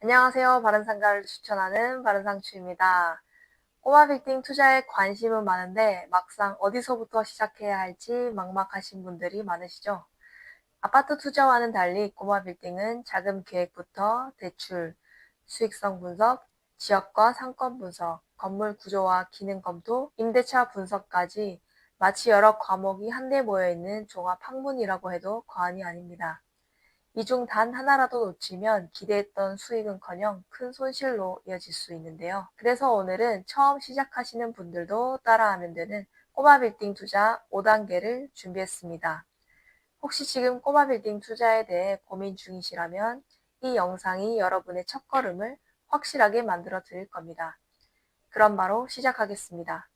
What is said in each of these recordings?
안녕하세요. 바른상가를 추천하는 바른상추입니다. 꼬마 빌딩 투자에 관심은 많은데 막상 어디서부터 시작해야 할지 막막하신 분들이 많으시죠? 아파트 투자와는 달리 꼬마 빌딩은 자금 계획부터 대출, 수익성 분석, 지역과 상권 분석, 건물 구조와 기능 검토, 임대차 분석까지 마치 여러 과목이 한데 모여있는 종합 학문이라고 해도 과언이 아닙니다. 이 중 단 하나라도 놓치면 기대했던 수익은커녕 큰 손실로 이어질 수 있는데요. 그래서 오늘은 처음 시작하시는 분들도 따라하면 되는 꼬마 빌딩 투자 5단계를 준비했습니다. 혹시 지금 꼬마 빌딩 투자에 대해 고민 중이시라면 이 영상이 여러분의 첫걸음을 확실하게 만들어 드릴 겁니다. 그럼 바로 시작하겠습니다.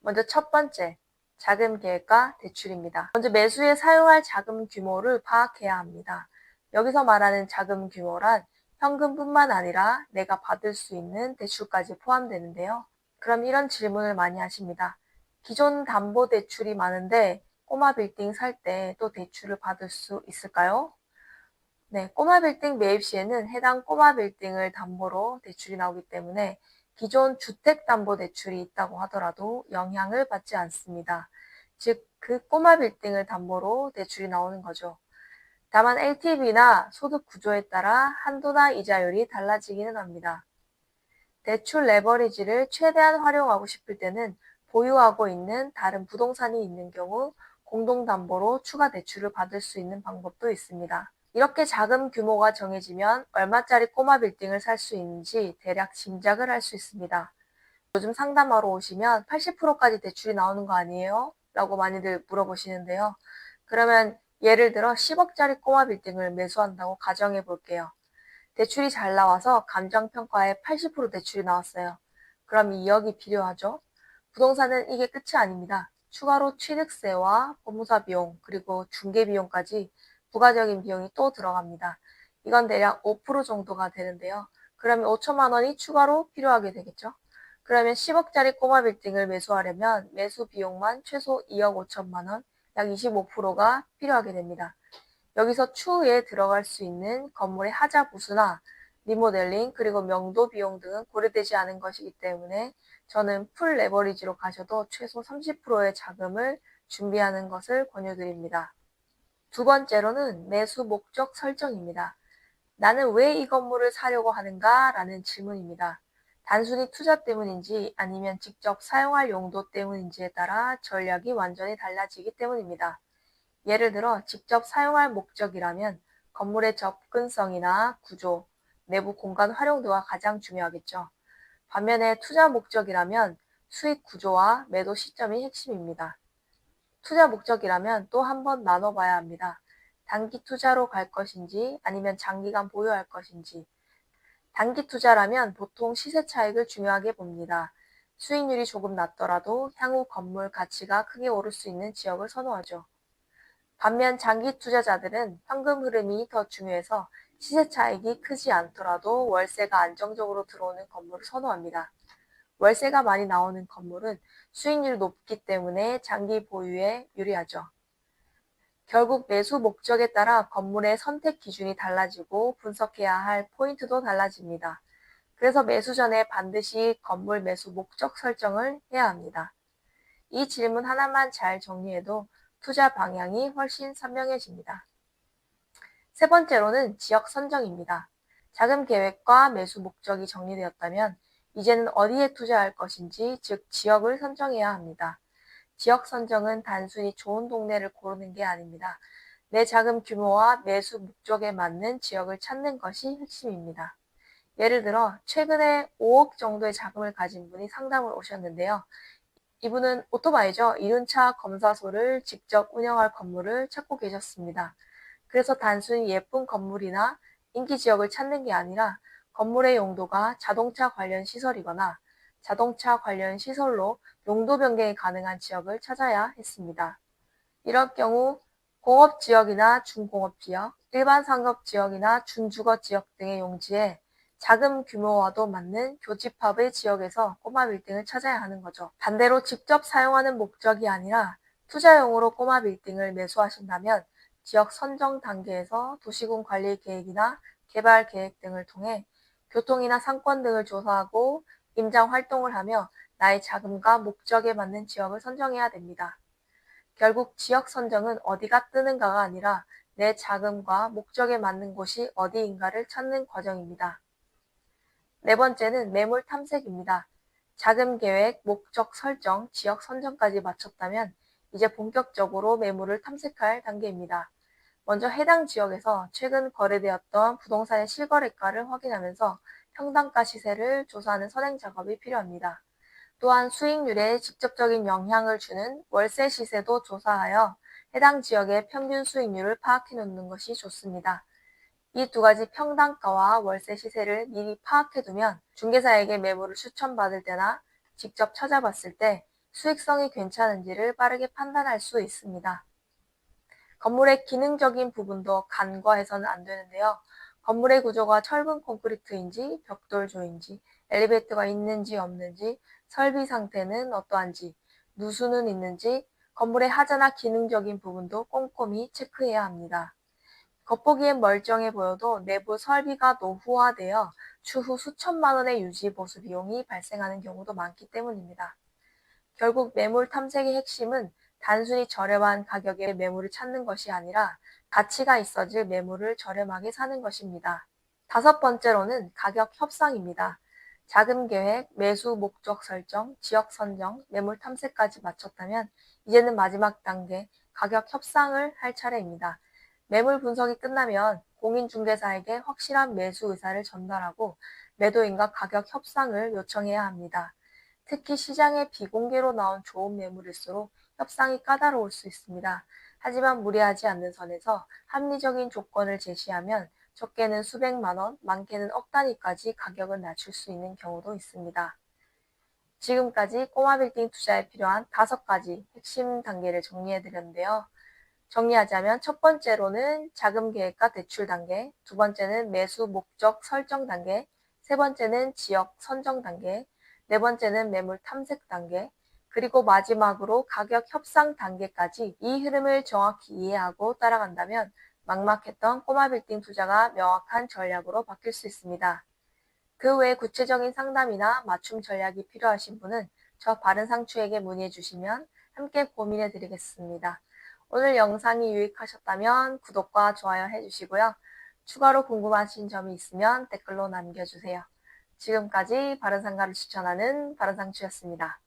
먼저 첫 번째, 자금 계획과 대출입니다. 먼저 매수에 사용할 자금 규모를 파악해야 합니다. 여기서 말하는 자금 규모란 현금뿐만 아니라 내가 받을 수 있는 대출까지 포함되는데요. 그럼 이런 질문을 많이 하십니다. 기존 담보 대출이 많은데 꼬마 빌딩 살 때 또 대출을 받을 수 있을까요? 네, 꼬마 빌딩 매입 시에는 해당 꼬마 빌딩을 담보로 대출이 나오기 때문에 기존 주택담보대출이 있다고 하더라도 영향을 받지 않습니다. 즉, 그 꼬마 빌딩을 담보로 대출이 나오는 거죠. 다만 LTV나 소득 구조에 따라 한도나 이자율이 달라지기는 합니다. 대출 레버리지를 최대한 활용하고 싶을 때는 보유하고 있는 다른 부동산이 있는 경우 공동담보로 추가 대출을 받을 수 있는 방법도 있습니다. 이렇게 자금 규모가 정해지면 얼마짜리 꼬마 빌딩을 살 수 있는지 대략 짐작을 할 수 있습니다. 요즘 상담하러 오시면 80%까지 대출이 나오는 거 아니에요? 라고 많이들 물어보시는데요. 그러면 예를 들어 10억짜리 꼬마 빌딩을 매수한다고 가정해 볼게요. 대출이 잘 나와서 감정평가에 80% 대출이 나왔어요. 그럼 2억이 필요하죠? 부동산은 이게 끝이 아닙니다. 추가로 취득세와 법무사 비용, 그리고 중개비용까지 부가적인 비용이 또 들어갑니다. 이건 대략 5% 정도가 되는데요. 그러면 5천만 원이 추가로 필요하게 되겠죠? 그러면 10억짜리 꼬마 빌딩을 매수하려면 매수 비용만 최소 2억 5천만 원, 약 25%가 필요하게 됩니다. 여기서 추후에 들어갈 수 있는 건물의 하자 부수나 리모델링 그리고 명도 비용 등은 고려되지 않은 것이기 때문에 저는 풀 레버리지로 가셔도 최소 30%의 자금을 준비하는 것을 권유드립니다. 두 번째로는 매수 목적 설정입니다. 나는 왜 이 건물을 사려고 하는가? 라는 질문입니다. 단순히 투자 때문인지 아니면 직접 사용할 용도 때문인지에 따라 전략이 완전히 달라지기 때문입니다. 예를 들어 직접 사용할 목적이라면 건물의 접근성이나 구조, 내부 공간 활용도가 가장 중요하겠죠. 반면에 투자 목적이라면 수익 구조와 매도 시점이 핵심입니다. 투자 목적이라면 또 한 번 나눠봐야 합니다. 단기 투자로 갈 것인지 아니면 장기간 보유할 것인지. 단기 투자라면 보통 시세 차익을 중요하게 봅니다. 수익률이 조금 낮더라도 향후 건물 가치가 크게 오를 수 있는 지역을 선호하죠. 반면 장기 투자자들은 현금 흐름이 더 중요해서 시세 차익이 크지 않더라도 월세가 안정적으로 들어오는 건물을 선호합니다. 월세가 많이 나오는 건물은 수익률이 높기 때문에 장기 보유에 유리하죠. 결국 매수 목적에 따라 건물의 선택 기준이 달라지고 분석해야 할 포인트도 달라집니다. 그래서 매수 전에 반드시 건물 매수 목적 설정을 해야 합니다. 이 질문 하나만 잘 정리해도 투자 방향이 훨씬 선명해집니다. 세 번째로는 지역 선정입니다. 자금 계획과 매수 목적이 정리되었다면 이제는 어디에 투자할 것인지, 즉 지역을 선정해야 합니다. 지역 선정은 단순히 좋은 동네를 고르는 게 아닙니다. 내 자금 규모와 매수 목적에 맞는 지역을 찾는 것이 핵심입니다. 예를 들어 최근에 5억 정도의 자금을 가진 분이 상담을 오셨는데요. 이분은 오토바이죠. 이륜차 검사소를 직접 운영할 건물을 찾고 계셨습니다. 그래서 단순히 예쁜 건물이나 인기 지역을 찾는 게 아니라 건물의 용도가 자동차 관련 시설이거나 자동차 관련 시설로 용도 변경이 가능한 지역을 찾아야 했습니다. 이럴 경우 공업지역이나 중공업지역, 일반 상업지역이나 준주거지역 등의 용지에 자금 규모와도 맞는 교집합의 지역에서 꼬마 빌딩을 찾아야 하는 거죠. 반대로 직접 사용하는 목적이 아니라 투자용으로 꼬마 빌딩을 매수하신다면 지역 선정 단계에서 도시군 관리 계획이나 개발 계획 등을 통해 교통이나 상권 등을 조사하고 임장 활동을 하며 나의 자금과 목적에 맞는 지역을 선정해야 됩니다. 결국 지역 선정은 어디가 뜨는가가 아니라 내 자금과 목적에 맞는 곳이 어디인가를 찾는 과정입니다. 네 번째는 매물 탐색입니다. 자금 계획, 목적 설정, 지역 선정까지 마쳤다면 이제 본격적으로 매물을 탐색할 단계입니다. 먼저 해당 지역에서 최근 거래되었던 부동산의 실거래가를 확인하면서 평당가 시세를 조사하는 선행 작업이 필요합니다. 또한 수익률에 직접적인 영향을 주는 월세 시세도 조사하여 해당 지역의 평균 수익률을 파악해 놓는 것이 좋습니다. 이 두 가지 평당가와 월세 시세를 미리 파악해 두면 중개사에게 매물을 추천받을 때나 직접 찾아봤을 때 수익성이 괜찮은지를 빠르게 판단할 수 있습니다. 건물의 기능적인 부분도 간과해서는 안 되는데요. 건물의 구조가 철근 콘크리트인지 벽돌조인지 엘리베이터가 있는지 없는지 설비 상태는 어떠한지 누수는 있는지 건물의 하자나 기능적인 부분도 꼼꼼히 체크해야 합니다. 겉보기엔 멀쩡해 보여도 내부 설비가 노후화되어 추후 수천만 원의 유지 보수 비용이 발생하는 경우도 많기 때문입니다. 결국 매물 탐색의 핵심은 단순히 저렴한 가격의 매물을 찾는 것이 아니라 가치가 있어질 매물을 저렴하게 사는 것입니다. 다섯 번째로는 가격 협상입니다. 자금 계획, 매수 목적 설정, 지역 선정, 매물 탐색까지 마쳤다면 이제는 마지막 단계 가격 협상을 할 차례입니다. 매물 분석이 끝나면 공인중개사에게 확실한 매수 의사를 전달하고 매도인과 가격 협상을 요청해야 합니다. 특히 시장에 비공개로 나온 좋은 매물일수록 협상이 까다로울 수 있습니다. 하지만 무리하지 않는 선에서 합리적인 조건을 제시하면 적게는 수백만 원, 많게는 억 단위까지 가격을 낮출 수 있는 경우도 있습니다. 지금까지 꼬마 빌딩 투자에 필요한 5가지 핵심 단계를 정리해드렸는데요. 정리하자면 첫 번째로는 자금 계획과 대출 단계, 두 번째는 매수 목적 설정 단계, 세 번째는 지역 선정 단계, 네 번째는 매물 탐색 단계, 그리고 마지막으로 가격 협상 단계까지 이 흐름을 정확히 이해하고 따라간다면 막막했던 꼬마 빌딩 투자가 명확한 전략으로 바뀔 수 있습니다. 그 외에 구체적인 상담이나 맞춤 전략이 필요하신 분은 저 바른상추에게 문의해 주시면 함께 고민해 드리겠습니다. 오늘 영상이 유익하셨다면 구독과 좋아요 해주시고요. 추가로 궁금하신 점이 있으면 댓글로 남겨주세요. 지금까지 바른상가를 추천하는 바른상추였습니다.